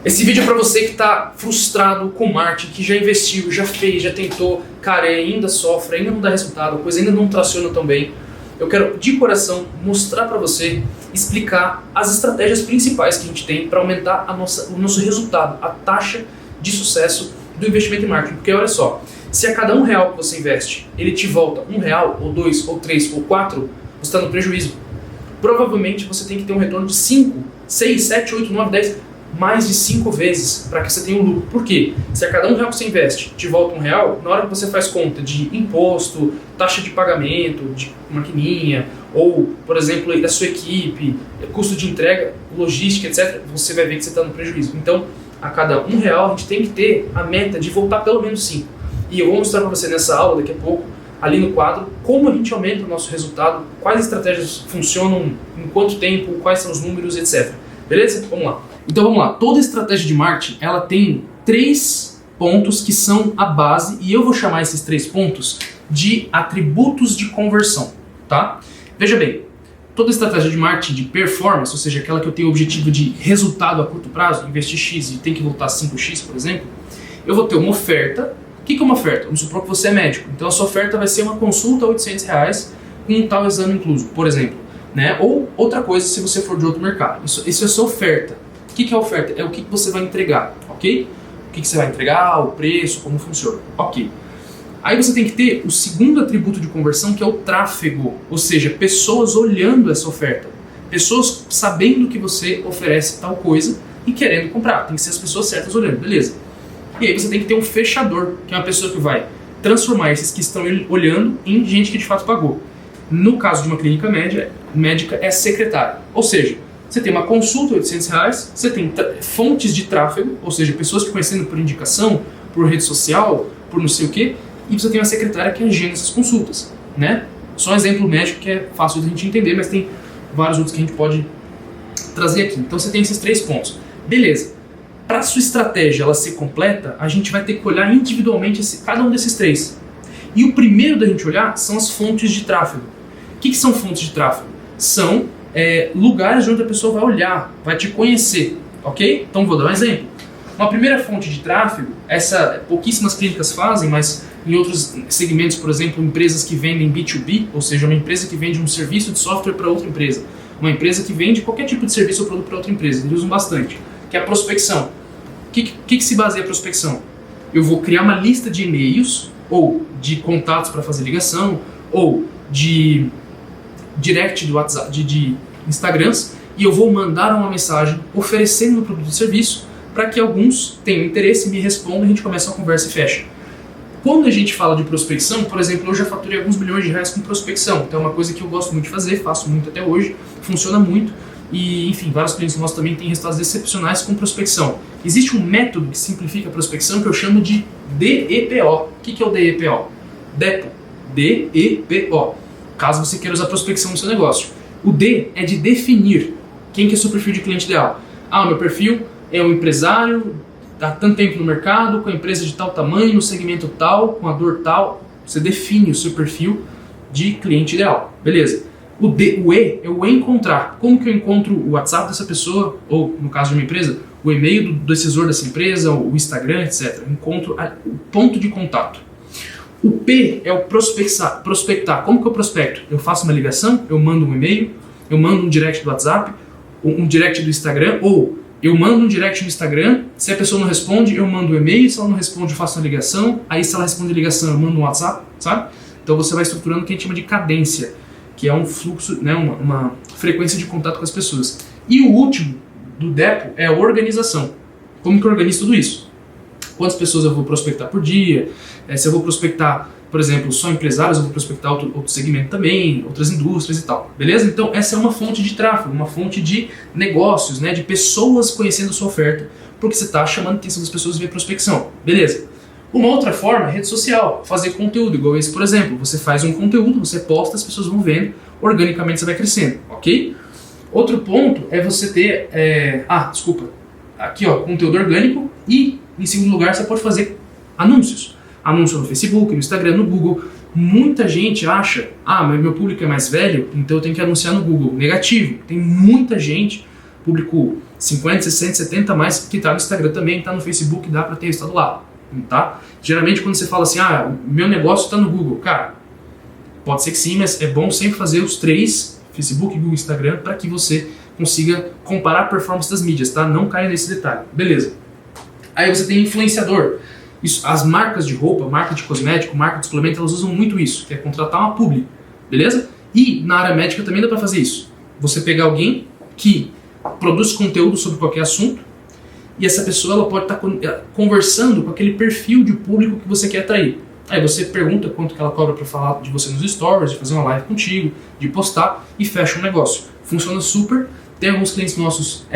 Esse vídeo é para você que está frustrado com marketing, que já investiu, já fez, já tentou, cara, e ainda sofre, ainda não dá resultado, a coisa ainda não traciona tão bem. Eu quero, de coração, mostrar para você, explicar as estratégias principais que a gente tem para aumentar o nosso resultado, a taxa de sucesso do investimento em marketing. Porque olha só, se a cada R$1 que você investe, ele te volta R$1, ou 2, ou 3, ou 4, você está no prejuízo. Provavelmente você tem que ter um retorno de 5, 6, 7, 8, 9, 10, mais de 5 vezes para que você tenha um lucro. Por quê? Se a cada R$1 que você investe te volta R$1, na hora que você faz conta de imposto, taxa de pagamento, de maquininha, ou, por exemplo, da sua equipe, custo de entrega, logística, etc., você vai ver que você está no prejuízo. Então, a cada R$1 a gente tem que ter a meta de voltar pelo menos 5. E eu vou mostrar para você nessa aula, daqui a pouco, ali no quadro, como a gente aumenta o nosso resultado, quais estratégias funcionam, em quanto tempo, quais são os números, etc. Beleza? Vamos lá. Então vamos lá, toda estratégia de marketing, ela tem 3 pontos que são a base, e eu vou chamar esses 3 pontos de atributos de conversão, tá? Veja bem, toda estratégia de marketing de performance, ou seja, aquela que eu tenho o objetivo de resultado a curto prazo, investir X e tem que voltar 5X, por exemplo, eu vou ter uma oferta. O que é uma oferta? Vamos supor que você é médico, então a sua oferta vai ser uma consulta a R$800 com um tal exame incluso, por exemplo, né? Ou outra coisa se você for de outro mercado. Isso é a sua oferta. O que é a oferta? É o que você vai entregar, ok? O que você vai entregar, o preço, como funciona, ok. Aí você tem que ter o segundo atributo de conversão, que é o tráfego, ou seja, pessoas olhando essa oferta, pessoas sabendo que você oferece tal coisa e querendo comprar, tem que ser as pessoas certas olhando, beleza. E aí você tem que ter um fechador, que é uma pessoa que vai transformar esses que estão olhando em gente que de fato pagou. No caso de uma clínica médica é secretária, ou seja, você tem uma consulta, R$800, você tem fontes de tráfego, ou seja, pessoas te conhecendo por indicação, por rede social, por não sei o quê, e você tem uma secretária que agenda essas consultas, né? Só um exemplo médico que é fácil de a gente entender, mas tem vários outros que a gente pode trazer aqui. Então você tem esses 3 pontos. Beleza. Para a sua estratégia ela ser completa, a gente vai ter que olhar individualmente cada um desses 3. E o primeiro da gente olhar são as fontes de tráfego. O que são fontes de tráfego? São lugares onde a pessoa vai olhar, vai te conhecer, ok? Então vou dar um exemplo. Uma primeira fonte de tráfego, pouquíssimas clínicas fazem, mas em outros segmentos, por exemplo, empresas que vendem B2B, ou seja, uma empresa que vende um serviço de software para outra empresa, uma empresa que vende qualquer tipo de serviço ou produto para outra empresa, eles usam bastante, que é a prospecção. O que se baseia a prospecção? Eu vou criar uma lista de e-mails, ou de contatos para fazer ligação, ou de direct do WhatsApp, de Instagrams, e eu vou mandar uma mensagem oferecendo o produto e serviço para que alguns tenham interesse, me respondam, a gente começa uma conversa e fecha. Quando a gente fala de prospecção, por exemplo, eu já faturei alguns milhões de reais com prospecção, então é uma coisa que eu gosto muito de fazer, faço muito até hoje, funciona muito, e enfim, vários clientes nossos também têm resultados excepcionais com prospecção. Existe um método que simplifica a prospecção que eu chamo de DEPO. O que é o DEPO? DEPO. DEPO. Caso você queira usar prospecção no seu negócio. O D é de definir quem que é o seu perfil de cliente ideal. Ah, o meu perfil é um empresário, há tanto tempo no mercado, com a empresa de tal tamanho, no segmento tal, com a dor tal. Você define o seu perfil de cliente ideal. Beleza. O E é o encontrar. Como que eu encontro o WhatsApp dessa pessoa, ou no caso de uma empresa, o e-mail do decisor dessa empresa, o Instagram, etc. Encontro o ponto de contato. O P é o prospectar. Como que eu prospecto? Eu faço uma ligação, eu mando um e-mail, eu mando um direct do WhatsApp, um direct do Instagram, ou eu mando um direct no Instagram, se a pessoa não responde, eu mando um e-mail, se ela não responde, eu faço uma ligação, aí se ela responde a ligação, eu mando um WhatsApp, sabe? Então você vai estruturando o que a gente chama de cadência, que é um fluxo, né, uma frequência de contato com as pessoas. E o último do DEPO é a organização. Como que eu organizo tudo isso? Quantas pessoas eu vou prospectar por dia? Se eu vou prospectar, por exemplo, só empresários, eu vou prospectar outro segmento também, outras indústrias e tal. Beleza? Então essa é uma fonte de tráfego, uma fonte de negócios, né, de pessoas conhecendo a sua oferta, porque você está chamando a atenção das pessoas via prospecção. Beleza? Uma outra forma é rede social, fazer conteúdo, igual esse, por exemplo. Você faz um conteúdo, você posta, as pessoas vão vendo, organicamente você vai crescendo, ok? Outro ponto é você ter, aqui ó, conteúdo orgânico e, em segundo lugar, você pode fazer anúncios. Anúncio no Facebook, no Instagram, no Google. Muita gente acha, mas meu público é mais velho, então eu tenho que anunciar no Google. Negativo, tem muita gente público 50, 60, 70 mais que está no Instagram também, está no Facebook, dá para ter resultado lá, tá? Geralmente quando você fala assim, meu negócio está no Google, cara, pode ser que sim, mas é bom sempre fazer os três, Facebook, Google, Instagram, para que você consiga comparar a performance das mídias, tá? Não caia nesse detalhe, beleza. Aí você tem influenciador. Isso, as marcas de roupa, marca de cosmético, marca de suplemento, elas usam muito isso, que é contratar uma publi, beleza? E na área médica também dá para fazer isso. Você pegar alguém que produz conteúdo sobre qualquer assunto e essa pessoa ela pode estar conversando com aquele perfil de público que você quer atrair. Aí você pergunta quanto que ela cobra para falar de você nos stories, de fazer uma live contigo, de postar e fecha um negócio. Funciona super. Tem alguns clientes nossos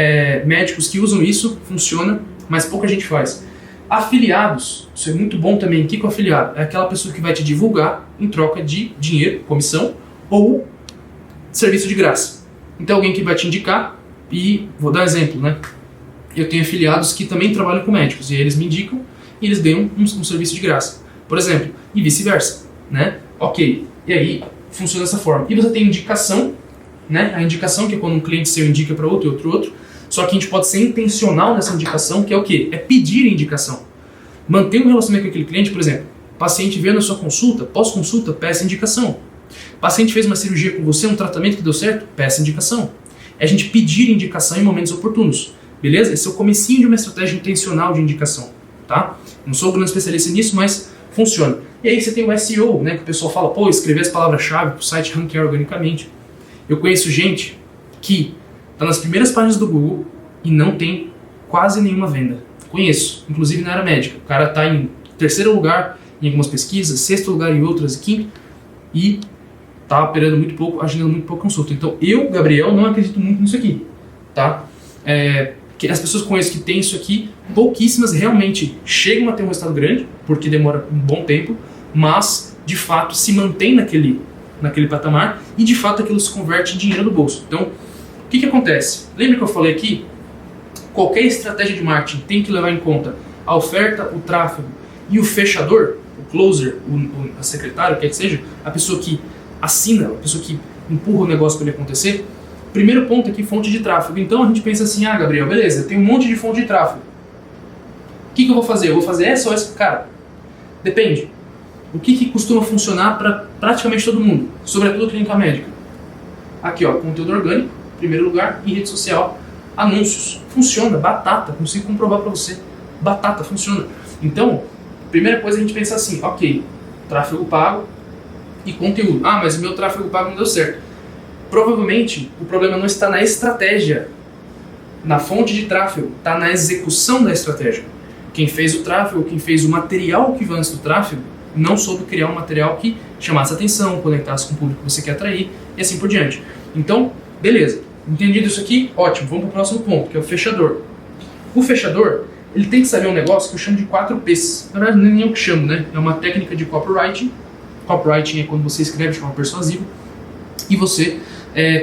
médicos que usam isso, funciona, mas pouca gente faz. Afiliados, isso é muito bom também. O que é o afiliado? É aquela pessoa que vai te divulgar em troca de dinheiro, comissão ou serviço de graça. Então alguém que vai te indicar, e vou dar um exemplo, né? Eu tenho afiliados que também trabalham com médicos e eles me indicam e eles ganham um serviço de graça, por exemplo, e vice-versa, né? Ok, e aí funciona dessa forma. E você tem indicação, né? A indicação que é quando um cliente seu indica para outro e outro, só que a gente pode ser intencional nessa indicação, que é o quê? É pedir indicação. Manter um relacionamento com aquele cliente, por exemplo, paciente veio na sua consulta, pós-consulta, peça indicação. Paciente fez uma cirurgia com você, um tratamento que deu certo, peça indicação. É a gente pedir indicação em momentos oportunos, beleza? Esse é o comecinho de uma estratégia intencional de indicação, tá? Não sou um grande especialista nisso, mas funciona. E aí você tem o SEO, né, que o pessoal fala, pô, escrever as palavras-chave para o site ranquear organicamente. Eu conheço gente que está nas primeiras páginas do Google e não tem quase nenhuma venda. Conheço, inclusive na área médica. O cara está em terceiro lugar em algumas pesquisas, sexto lugar em outras, quinto, e está operando muito pouco, agendando muito pouco consulta. Então eu, Gabriel, não acredito muito nisso aqui, tá? Que as pessoas que conheço que tem isso aqui, pouquíssimas realmente chegam a ter um resultado grande, porque demora um bom tempo, mas de fato se mantém naquele patamar e de fato aquilo se converte em dinheiro no bolso. Então, o que acontece? Lembra que eu falei aqui? Qualquer estratégia de marketing tem que levar em conta a oferta, o tráfego e o fechador, o closer, a secretária, o que seja, a pessoa que assina, a pessoa que empurra o negócio para ele acontecer. Primeiro ponto aqui, fonte de tráfego. Então a gente pensa assim, Gabriel, beleza, tem um monte de fonte de tráfego. O que eu vou fazer? Eu vou fazer essa ou essa? Cara, depende. O que costuma funcionar para praticamente todo mundo, sobretudo clínica médica? Aqui, ó, conteúdo orgânico, em primeiro lugar, e rede social, anúncios. Funciona, batata, consigo comprovar para você. Batata, funciona. Então, primeira coisa a gente pensa assim, ok, tráfego pago e conteúdo. Mas o meu tráfego pago não deu certo. Provavelmente, o problema não está na estratégia, na fonte de tráfego, está na execução da estratégia. Quem fez o tráfego, quem fez o material que vai antes do tráfego, não soube criar um material que chamasse atenção, conectasse com o público que você quer atrair e assim por diante. Então, beleza. Entendido isso aqui? Ótimo. Vamos para o próximo ponto, que é o fechador. O fechador, ele tem que saber um negócio que eu chamo de 4 P's. Na verdade, nem é o que chamo, né? É uma técnica de copywriting. Copywriting é quando você escreve de forma persuasiva e você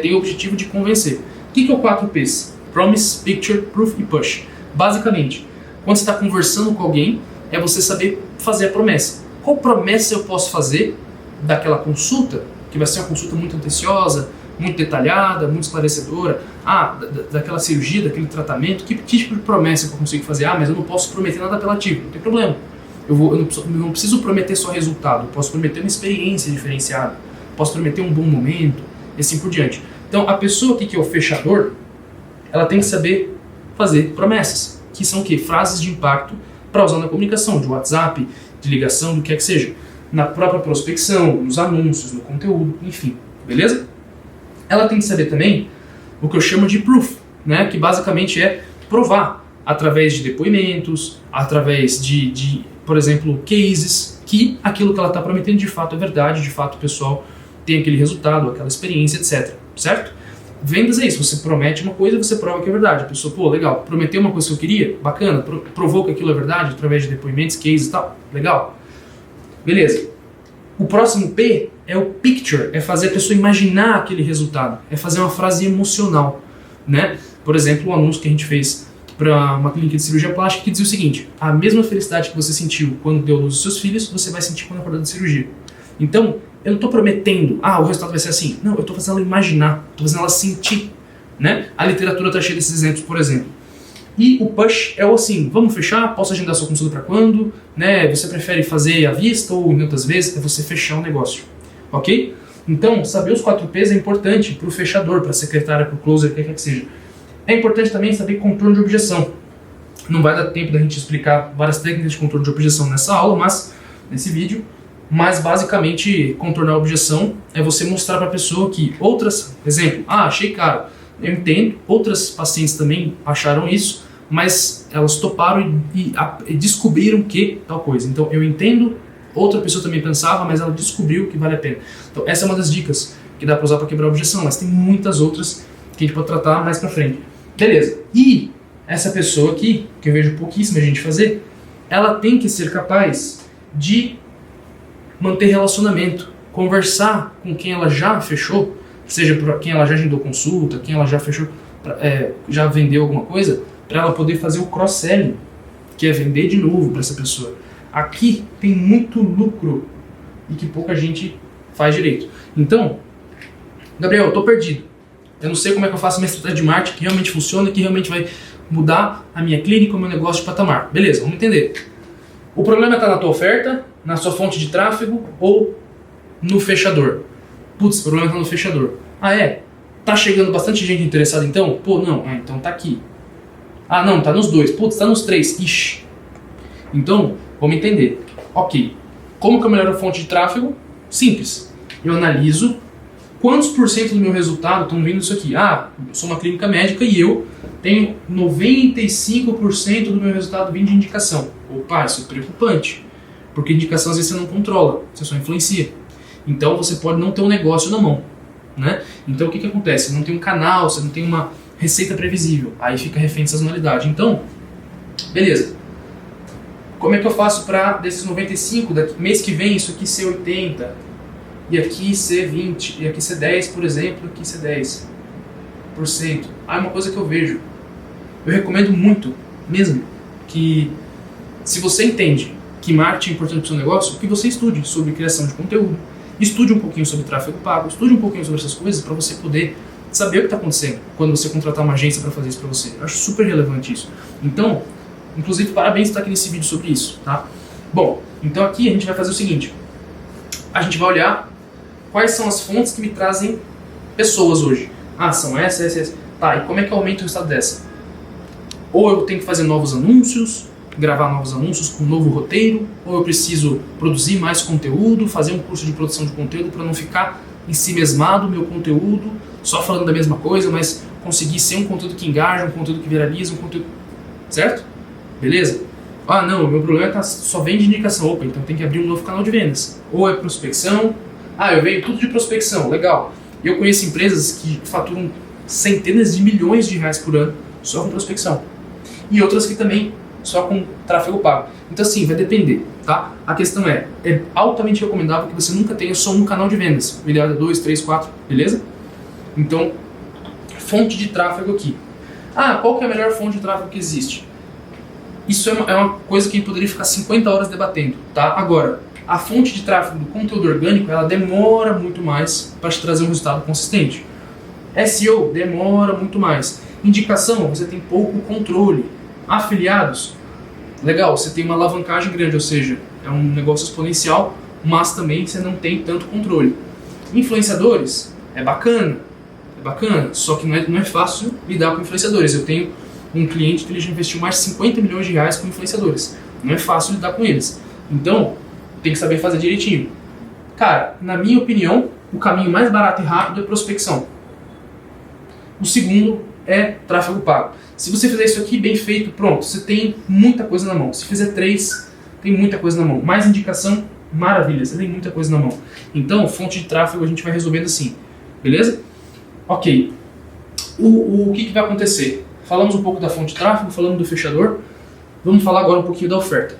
tem o objetivo de convencer. O que é o 4 P's? Promise, Picture, Proof e Push. Basicamente, quando você está conversando com alguém, é você saber fazer a promessa. Qual promessa eu posso fazer daquela consulta, que vai ser uma consulta muito atenciosa, muito detalhada, muito esclarecedora, daquela cirurgia, daquele tratamento, que tipo de promessa que eu consigo fazer? Mas eu não posso prometer nada apelativo, não tem problema. Eu não preciso prometer só resultado, eu posso prometer uma experiência diferenciada, posso prometer um bom momento, e assim por diante. Então, a pessoa aqui que é o fechador, ela tem que saber fazer promessas, que são o quê? Frases de impacto para usar na comunicação, de WhatsApp, de ligação, do que é que seja, na própria prospecção, nos anúncios, no conteúdo, enfim, beleza? Ela tem que saber também o que eu chamo de proof, né? Que basicamente é provar através de depoimentos, através de, por exemplo, cases, que aquilo que ela está prometendo de fato é verdade, de fato o pessoal tem aquele resultado, aquela experiência, etc. Certo? Vendas é isso, você promete uma coisa, você prova que é verdade. A pessoa, pô, legal, prometeu uma coisa que eu queria, bacana, provou que aquilo é verdade através de depoimentos, cases e tal, legal. Beleza. O próximo P é o picture, é fazer a pessoa imaginar aquele resultado, é fazer uma frase emocional, né? Por exemplo, um anúncio que a gente fez para uma clínica de cirurgia plástica que dizia o seguinte: a mesma felicidade que você sentiu quando deu luz aos seus filhos, você vai sentir quando acordar de cirurgia. Então, eu não estou prometendo, o resultado vai ser assim. Não, eu estou fazendo ela imaginar, estou fazendo ela sentir, né? A literatura está cheia desses exemplos, por exemplo. E o push é o assim, vamos fechar, posso agendar sua consulta para quando, né? Você prefere fazer à vista ou em outras vezes, é você fechar o negócio, ok? Então, saber os 4 P's é importante para o fechador, para a secretária, para o closer, o que quer que seja. É importante também saber contorno de objeção. Não vai dar tempo da gente explicar várias técnicas de contorno de objeção nessa aula, mas nesse vídeo. Mas basicamente, contornar a objeção é você mostrar para a pessoa que outras, exemplo, achei caro, eu entendo, outras pacientes também acharam isso, mas elas toparam e descobriram que tal coisa. Então eu entendo, outra pessoa também pensava, mas ela descobriu que vale a pena. Então essa é uma das dicas que dá para usar para quebrar a objeção, mas tem muitas outras que a gente pode tratar mais para frente. Beleza, e essa pessoa aqui, que eu vejo pouquíssima gente fazer, ela tem que ser capaz de manter relacionamento, conversar com quem ela já fechou, seja para quem ela já agendou consulta, quem ela já fechou, já vendeu alguma coisa, para ela poder fazer o cross-selling, que é vender de novo para essa pessoa. Aqui tem muito lucro e que pouca gente faz direito. Então, Gabriel, eu estou perdido. Eu não sei como é que eu faço minha estratégia de marketing que realmente funciona e que realmente vai mudar a minha clínica, o meu negócio de patamar. Beleza, vamos entender. O problema está na tua oferta, na sua fonte de tráfego ou no fechador? Putz, o problema está no fechador. Ah, é? Tá chegando bastante gente interessada então? Pô, não. Ah, então tá aqui. Ah, não, tá nos 2. Putz, tá nos 3. Ixi. Então, vamos entender. Ok. Como que eu melhoro a fonte de tráfego? Simples. Eu analiso quantos por cento do meu resultado estão vindo disso aqui. Ah, eu sou uma clínica médica e eu tenho 95% do meu resultado vindo de indicação. Opa, isso é preocupante. Porque indicação às vezes você não controla, você só influencia. Então você pode não ter um negócio na mão, né? Então o que acontece? Você não tem um canal, você não tem uma receita previsível. Aí fica refém de sazonalidade. Então, beleza. Como é que eu faço para desses 95, mês que vem isso aqui ser 80, e aqui ser 20, e aqui ser 10, por exemplo, aqui ser 10%. Ah, é uma coisa que eu vejo. Eu recomendo muito, mesmo, que se você entende que marketing é importante para o seu negócio, que você estude sobre criação de conteúdo, estude um pouquinho sobre tráfego pago, estude um pouquinho sobre essas coisas para você poder saber o que está acontecendo quando você contratar uma agência para fazer isso para você. Eu acho super relevante isso. Então, inclusive, parabéns por estar aqui nesse vídeo sobre isso, tá? Bom, então aqui a gente vai fazer o seguinte. A gente vai olhar quais são as fontes que me trazem pessoas hoje. Ah, são essa. Tá, e como é que eu aumento o resultado dessa? Ou eu tenho que fazer novos anúncios, gravar novos anúncios com um novo roteiro, ou eu preciso produzir mais conteúdo, fazer um curso de produção de conteúdo para não ficar em si mesmado meu conteúdo, só falando da mesma coisa, mas conseguir ser um conteúdo que engaja, um conteúdo que viraliza, um conteúdo... Certo? Beleza? Ah, não, o meu problema é que só vende indicação. Opa, então tem que abrir um novo canal de vendas. Ou é prospecção. Ah, eu venho tudo de prospecção. Legal. Eu conheço empresas que faturam centenas de milhões de reais por ano só com prospecção. E outras que também só com tráfego pago. Então assim, vai depender, tá? A questão é altamente recomendável que você nunca tenha só um canal de vendas. O ideal é 2, 3, 4, beleza? Então, fonte de tráfego aqui. Ah, qual que é a melhor fonte de tráfego que existe? Isso é uma coisa que a gente poderia ficar 50 horas debatendo, tá? Agora, a fonte de tráfego do conteúdo orgânico, ela demora muito mais para te trazer um resultado consistente. SEO demora muito mais. Indicação, você tem pouco controle. Afiliados, legal, você tem uma alavancagem grande, ou seja, é um negócio exponencial, mas também você não tem tanto controle. Influenciadores, é bacana, só que não é fácil lidar com influenciadores. Eu tenho um cliente que ele já investiu mais de 50 milhões de reais com influenciadores. Não é fácil lidar com eles. Então, tem que saber fazer direitinho. Cara, na minha opinião, o caminho mais barato e rápido é prospecção. O segundo é tráfego pago. Se você fizer isso aqui bem feito, pronto, você tem muita coisa na mão. Se fizer 3, tem muita coisa na mão. Mais indicação, maravilha, você tem muita coisa na mão. Então, fonte de tráfego a gente vai resolvendo assim, beleza? Ok. O que vai acontecer? Falamos um pouco da fonte de tráfego, falamos do fechador. Vamos falar agora um pouquinho da oferta.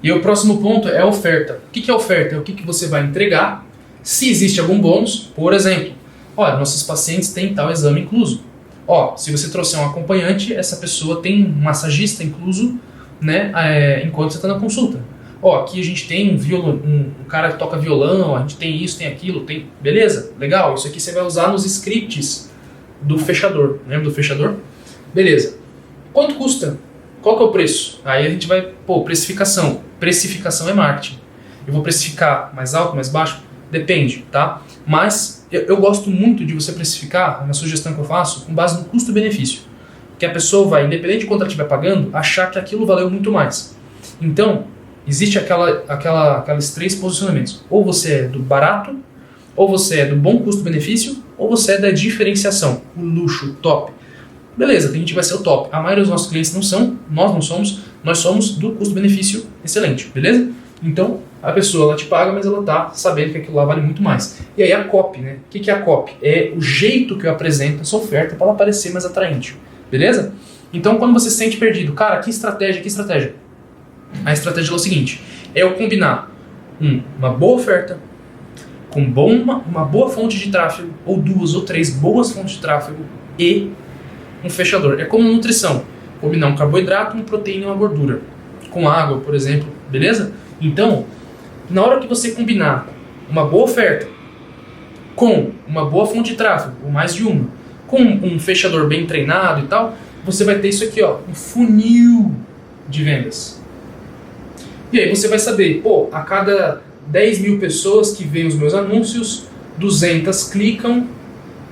E o próximo ponto é a oferta. O que é a oferta? É o que você vai entregar, se existe algum bônus. Por exemplo, olha, nossos pacientes têm tal exame incluso. Ó, se você trouxer um acompanhante, essa pessoa tem um massagista incluso, né, enquanto você está na consulta. Ó, aqui a gente tem um cara que toca violão, a gente tem isso, tem aquilo, tem... Beleza? Legal, isso aqui você vai usar nos scripts do fechador. Lembra do fechador? Beleza. Quanto custa? Qual que é o preço? Aí a gente vai, precificação. Precificação é marketing. Eu vou precificar mais alto, mais baixo? Depende, tá? Mas eu gosto muito de você precificar, na sugestão que eu faço, com base no custo-benefício. Que a pessoa vai, independente de quanto ela estiver pagando, achar que aquilo valeu muito mais. Então, existe aqueles 3 posicionamentos. Ou você é do barato, ou você é do bom custo-benefício, ou você é da diferenciação, o luxo, o top. Beleza, a gente vai ser o top. A maioria dos nossos clientes não são, nós não somos, nós somos do custo-benefício excelente, beleza? Então, a pessoa ela te paga, mas ela tá sabendo que aquilo lá vale muito mais. E aí a copy, né? O que é a copy? É o jeito que eu apresento essa oferta para ela parecer mais atraente, beleza? Então, quando você se sente perdido, cara, que estratégia, que estratégia? A estratégia é o seguinte, é eu combinar uma boa oferta com uma boa fonte de tráfego, ou 2 ou 3 boas fontes de tráfego e um fechador. É como nutrição, combinar um carboidrato, uma proteína e uma gordura, com água, por exemplo, beleza? Então, na hora que você combinar uma boa oferta com uma boa fonte de tráfego, ou mais de uma, com um fechador bem treinado e tal, você vai ter isso aqui, ó, um funil de vendas. E aí você vai saber, a cada 10 mil pessoas que veem os meus anúncios, 200 clicam,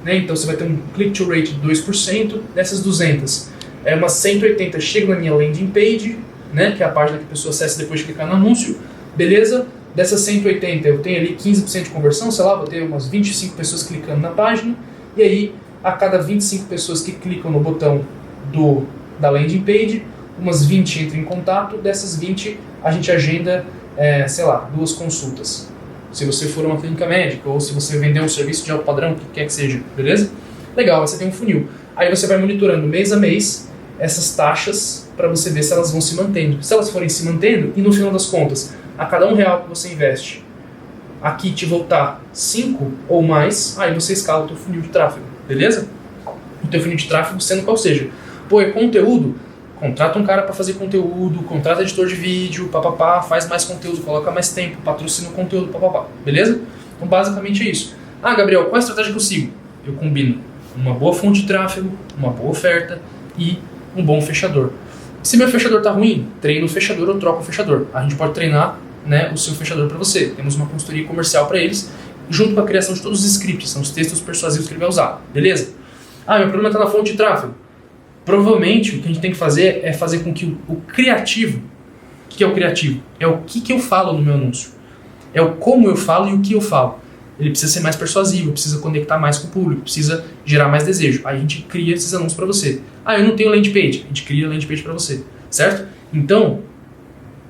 né? Então você vai ter um click-to rate de 2%, dessas 200, umas 180 chegam na minha landing page, né? Que é a página que a pessoa acessa depois de clicar no anúncio, beleza? Dessas 180 eu tenho ali 15% de conversão, sei lá, vou ter umas 25 pessoas clicando na página, e aí a cada 25 pessoas que clicam no botão da landing page, umas 20 entram em contato, dessas 20 a gente agenda, 2 consultas. Se você for uma clínica médica, ou se você vender um serviço de alto padrão, o que quer que seja, beleza? Legal, você tem um funil. Aí você vai monitorando mês a mês essas taxas para você ver se elas vão se mantendo. Se elas forem se mantendo, e no final das contas, a cada R$1 que você investe, aqui te voltar 5 ou mais, aí você escala o teu funil de tráfego, beleza? O teu funil de tráfego sendo qual seja. É conteúdo, contrata um cara para fazer conteúdo, contrata editor de vídeo, faz mais conteúdo, coloca mais tempo, patrocina o conteúdo, beleza? Então basicamente é isso. Gabriel, qual é a estratégia que eu sigo? Eu combino uma boa fonte de tráfego, uma boa oferta e um bom fechador. Se meu fechador tá ruim, treino o fechador ou troco o fechador. A gente pode treinar, né, o seu fechador para você. Temos uma consultoria comercial para eles, junto com a criação de todos os scripts, são os textos persuasivos que ele vai usar, beleza? Meu problema está na fonte de tráfego. Provavelmente o que a gente tem que fazer é fazer com que o criativo, o que é o criativo? É o que eu falo no meu anúncio. É o como eu falo e o que eu falo. Ele precisa ser mais persuasivo, precisa conectar mais com o público, precisa gerar mais desejo. Aí a gente cria esses anúncios para você. Eu não tenho landing page. A gente cria a landing page para você, certo? Então,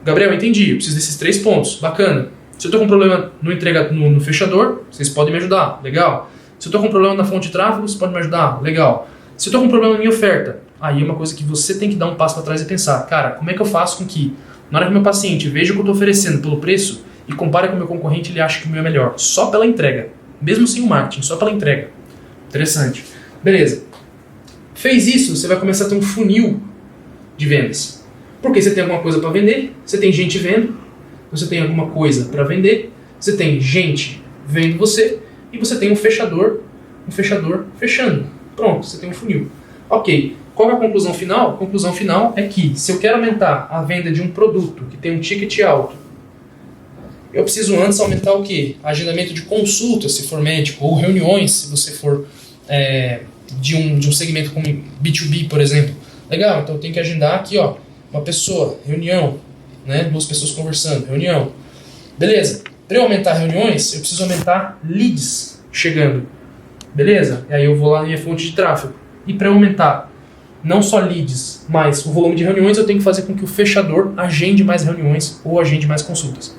Gabriel, entendi, eu preciso desses 3 pontos, bacana. Se eu estou com problema no fechador, vocês podem me ajudar, legal. Se eu estou com problema na fonte de tráfego, vocês podem me ajudar, legal. Se eu estou com problema na minha oferta, aí é uma coisa que você tem que dar um passo para trás e pensar, cara, como é que eu faço com que, na hora que meu paciente veja o que eu estou oferecendo pelo preço e compare com o meu concorrente, ele acha que o meu é melhor, só pela entrega, mesmo sem o marketing, só pela entrega. Interessante. Beleza. Fez isso, você vai começar a ter um funil de vendas. Porque você tem alguma coisa para vender, você tem gente vendo, você tem alguma coisa para vender, você tem gente vendo você e você tem um fechador fechando. Pronto, você tem um funil. Ok, qual é a conclusão final? A conclusão final é que se eu quero aumentar a venda de um produto que tem um ticket alto, eu preciso antes aumentar o quê? Agendamento de consultas, se for médico, ou reuniões, se você for de um segmento como B2B, por exemplo. Legal, então eu tenho que agendar aqui, uma pessoa, reunião, né? 2 pessoas conversando, reunião. Beleza, para eu aumentar reuniões, eu preciso aumentar leads chegando. Beleza? E aí eu vou lá na minha fonte de tráfego. E para aumentar não só leads, mas o volume de reuniões, eu tenho que fazer com que o fechador agende mais reuniões ou agende mais consultas.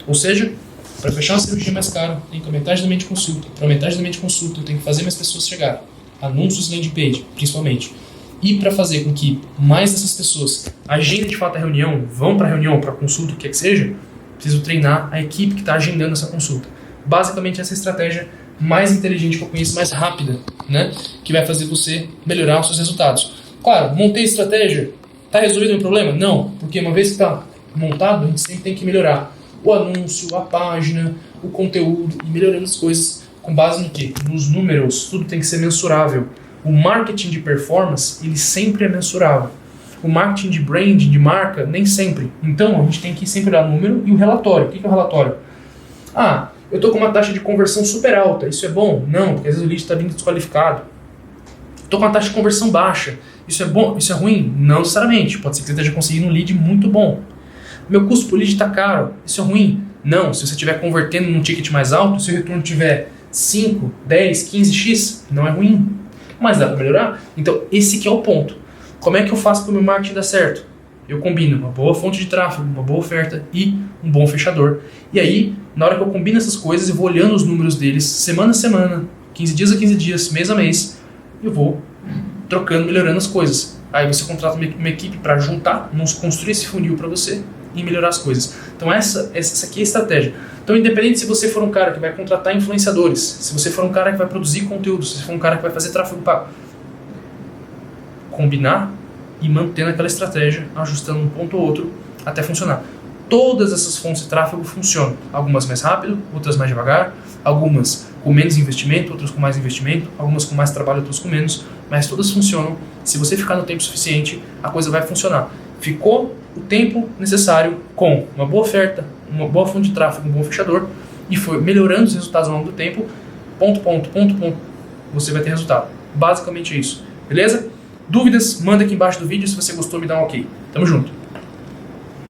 Ou seja, para fechar uma cirurgia mais cara, eu tenho que aumentar agendamento de consulta. Para aumentar agendamento de consulta, eu tenho que fazer mais pessoas chegarem. Anúncios landing page, principalmente. E para fazer com que mais dessas pessoas agendem de fato a reunião, vão para a reunião, para a consulta, o que quer que seja, preciso treinar a equipe que está agendando essa consulta. Basicamente, essa é a estratégia mais inteligente que eu conheço, mais rápida, né? Que vai fazer você melhorar os seus resultados. Claro, montei a estratégia, está resolvido o meu problema? Não, porque uma vez que está montado, a gente sempre tem que melhorar o anúncio, a página, o conteúdo e melhorando as coisas com base no quê? Nos números, tudo tem que ser mensurável. O marketing de performance, ele sempre é mensurável. O marketing de brand, de marca, nem sempre. Então, a gente tem que sempre olhar o número e o relatório. O que é o relatório? Ah, eu estou com uma taxa de conversão super alta. Isso é bom? Não, porque às vezes o lead está vindo desqualificado. Estou com uma taxa de conversão baixa. Isso é bom? Isso é ruim? Não necessariamente. Pode ser que você esteja conseguindo um lead muito bom. Meu custo por lead está caro. Isso é ruim? Não. Se você estiver convertendo num ticket mais alto, se o retorno tiver 5, 10, 15x, não é ruim. Mas dá para melhorar? Então, esse que é o ponto. Como é que eu faço para o meu marketing dar certo? Eu combino uma boa fonte de tráfego, uma boa oferta e um bom fechador. E aí, na hora que eu combino essas coisas, eu vou olhando os números deles semana a semana, 15 dias a 15 dias, mês a mês, eu vou trocando, melhorando as coisas. Aí você contrata uma equipe para juntar, construir esse funil para você e melhorar as coisas. Então essa aqui é a estratégia. Então independente se você for um cara que vai contratar influenciadores, se você for um cara que vai produzir conteúdo, se você for um cara que vai fazer tráfego pago, combinar e mantendo aquela estratégia, ajustando um ponto ou outro até funcionar. Todas essas fontes de tráfego funcionam. Algumas mais rápido, outras mais devagar, algumas com menos investimento, outras com mais investimento, algumas com mais trabalho, outras com menos, mas todas funcionam. Se você ficar no tempo suficiente, a coisa vai funcionar. Ficou o tempo necessário com uma boa oferta, uma boa fonte de tráfego, um bom fechador, e foi melhorando os resultados ao longo do tempo, ponto, você vai ter resultado. Basicamente é isso. Beleza? Dúvidas? Manda aqui embaixo do vídeo. Se você gostou, me dá um ok. Tamo junto.